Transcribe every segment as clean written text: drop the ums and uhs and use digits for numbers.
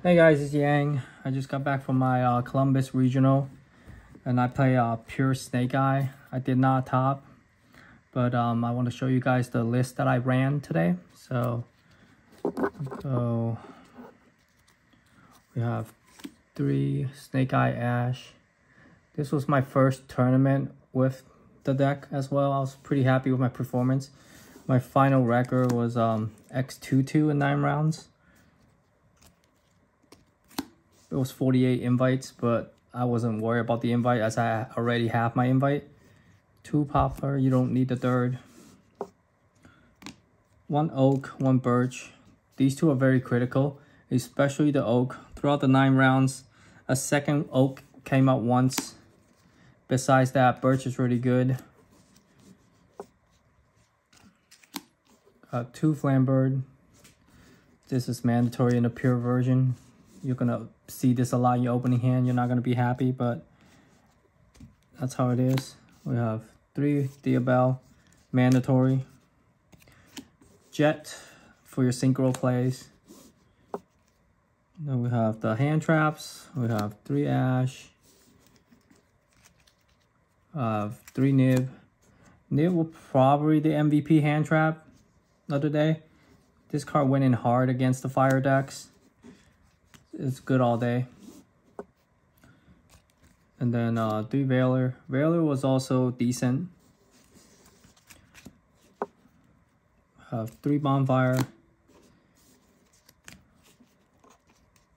Hey guys, it's Yang. I just got back from my Columbus regional, and I play Pure Snake Eye. I did not top, but I want to show you guys the list that I ran today. So we have 3 Snake Eye Ash. This was my first tournament with the deck as well. I was pretty happy with my performance. My final record was X22 in 9 rounds. It was 48 invites, but I wasn't worried about the invite as I already have my invite. 2 poplar, you don't need the third. 1 oak, 1 birch. These 2 are very critical, especially the oak. Throughout the 9 rounds, a second oak came out once. Besides that, birch is really good. 2 flambird. This is mandatory in the pure version. You're gonna see this a lot in your opening hand. You're not gonna be happy, but that's how it is. We have 3 Diabell, mandatory. Jet for your synchro plays. Then we have the hand traps. We have 3 ash. 3 nib. Nib will probably the MVP hand trap the other day. This card went in hard against the fire decks. It's good all day. And then 3 Veiler. Veiler was also decent. Have 3 Bonfire.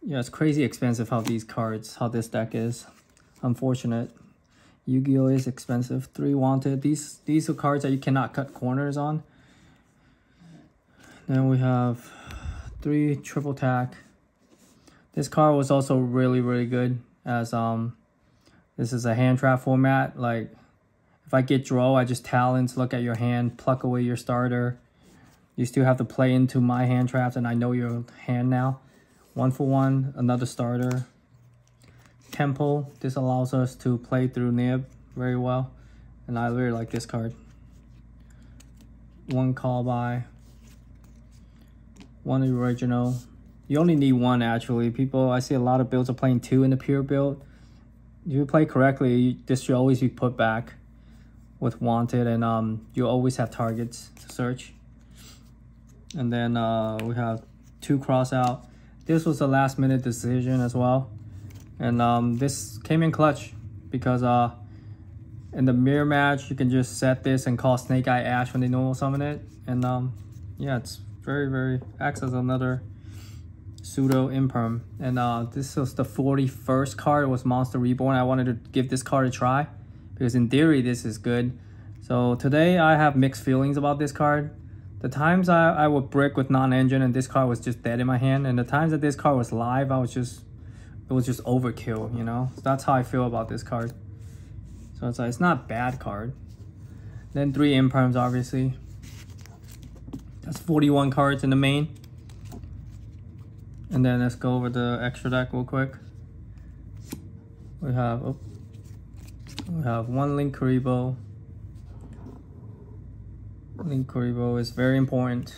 Yeah, it's crazy expensive how this deck is. Unfortunate. Yu-Gi-Oh is expensive. 3 Wanted. These are cards that you cannot cut corners on. Then we have 3 Triple Tack. This card was also really good as this is a hand trap format. Like if I get draw, I just talents, look at your hand, pluck away your starter. You still have to play into my hand traps, and I know your hand now. 1 for 1, another starter. Temple, this allows us to play through nib very well, and I really like this card. 1 call by, 1 original. You only need 1 actually. I see a lot of builds are playing 2 in the pure build. If you play correctly, this should always be put back with wanted, and you always have targets to search. And then we have 2 cross out. This was a last minute decision as well. And this came in clutch because in the mirror match, you can just set this and call Snake Eye Ash when they normal summon it. And yeah, it's very acts as another pseudo imperm. And this was the 41st card. It was Monster Reborn. I wanted to give this card a try because in theory this is good. So today I have mixed feelings about this card. The times I would brick with non-engine and this card was just dead in my hand, and the times that this card was live, it was just overkill, you know. So that's how I feel about this card. So it's like, it's not a bad card. Then 3 imperms, obviously. That's 41 cards in the main. And then let's go over the extra deck real quick. We have 1 Link Kuriboh. Link Kuriboh is very important.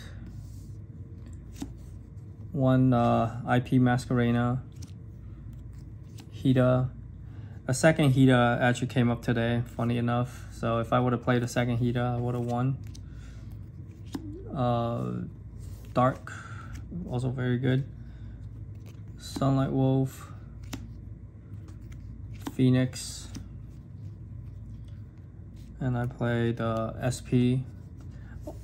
1 IP Masquerena. Hida. A second Hida actually came up today, funny enough. So if I would have played a second Hida, I would have won. Dark, also very good. Sunlight Wolf. Phoenix. And I played SP.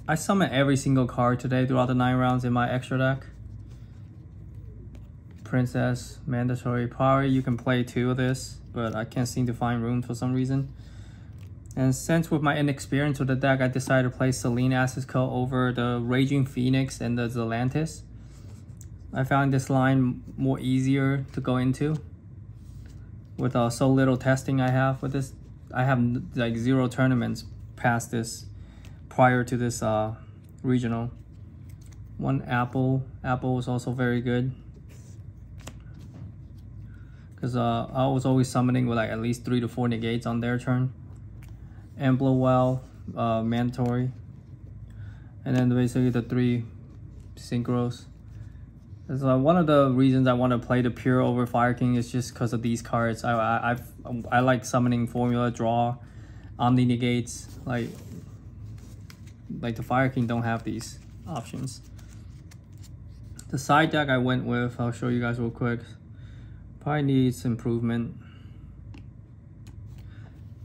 I summoned every single card today throughout the 9 rounds in my extra deck. Princess, mandatory. Probably you can play 2 of this, but I can't seem to find room for some reason. And since with my inexperience with the deck, I decided to play Selene Asisco over the Raging Phoenix and the Zelantis. I found this line more easier to go into with so little testing I have with this. I have like 0 tournaments past this prior to this regional. 1 Apple. Apple was also very good because I was always summoning with like at least 3 to 4 negates on their turn. Emblowell, mandatory. And then basically the 3 synchros. So one of the reasons I want to play the Pure over Fire King is just because of these cards. I like summoning Formula, Draw, Omni Negates. Like the Fire King don't have these options. The side deck I went with, I'll show you guys real quick. Probably needs improvement.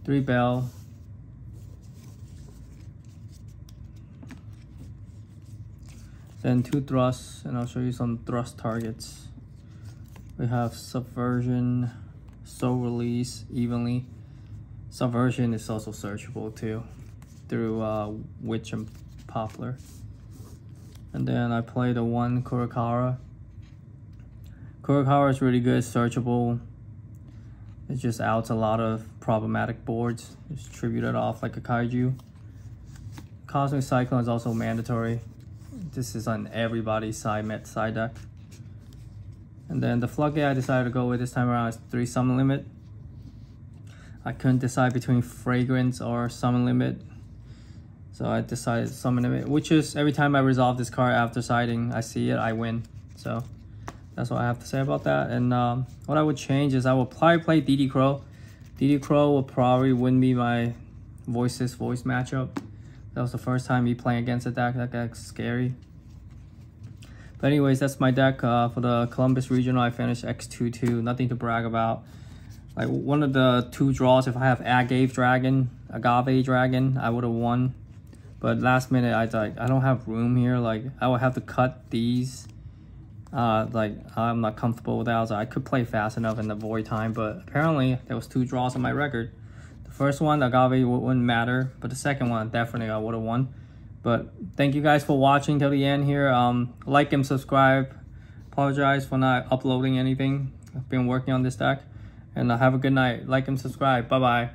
3 Bell. Then 2 thrusts, and I'll show you some thrust targets. We have Subversion, Soul Release, Evenly. Subversion is also searchable too, through Witch and Poplar. And then I play the 1 Kurakara. Kurakara is really good, searchable. It just outs a lot of problematic boards. Just tribute it off like a kaiju. Cosmic Cyclone is also mandatory. This is on everybody's side deck. And then the Floodgate I decided to go with this time around is 3 Summon Limit. I couldn't decide between Fragrance or Summon Limit, so I decided Summon Limit, which is every time I resolve this card after siding, I see it, I win. So that's what I have to say about that. And what I would change is I will probably play DD Crow. DD Crow will probably win me my voice matchup. That was the first time me playing against a deck. That deck's scary. But anyways, that's my deck for the Columbus Regional. I finished X2-2. Nothing to brag about. Like one of the 2 draws, if I have Agave Dragon, I would have won. But last minute, I don't have room here. Like I would have to cut these. Like I'm not comfortable with that. So I could play fast enough in the void time, but apparently there was 2 draws on my record. First one, Agave wouldn't matter, but the second one, definitely I would have won. But thank you guys for watching till the end here. Like and subscribe. Apologize for not uploading anything. I've been working on this deck. And have a good night. Like and subscribe. Bye-bye.